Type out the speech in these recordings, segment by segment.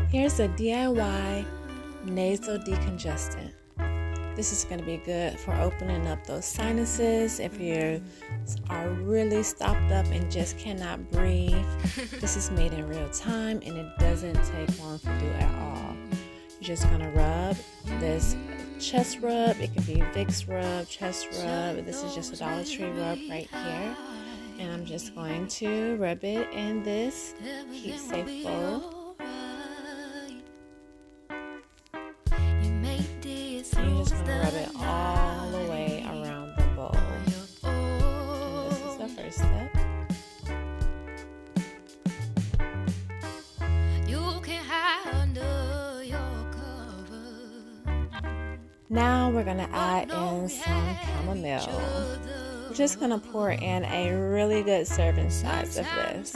Here's a DIY nasal decongestant. This is going to be good for opening up those sinuses if you are really stopped up and just cannot breathe. This is made in real time and it doesn't take long to do at all. You're just going to rub this chest rub. It could be Vicks rub, chest rub. This is just a Dollar Tree rub right here. And I'm just going to rub it in this heat safe bowl. You're just going to rub it all the way around the bowl. And this is the first step. Now we're going to add in some chamomile. We're just going to pour in a really good serving size of this.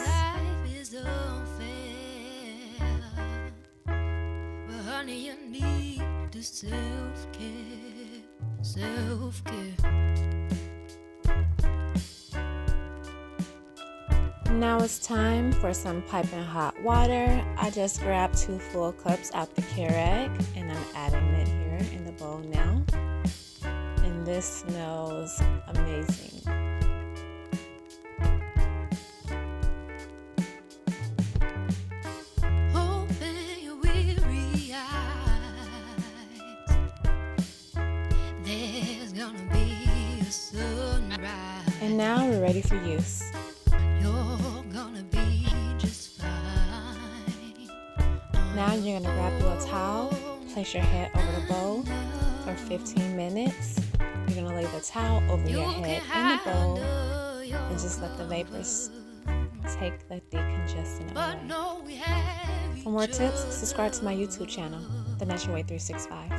Now it's time for some piping hot water. I just grabbed 2 full cups out the Keurig and I'm adding it here in the bowl now. And this smells amazing. Open your weary eyes. There's gonna be a sunrise. And now we're ready for use. You're gonna be just fine. Now you're gonna grab your towel, place your head over the bowl for 15 minutes. You're gonna lay the towel over your head in the bowl and just let the vapors take the decongestant away. For more tips, subscribe to my YouTube channel, The Natural Way 365.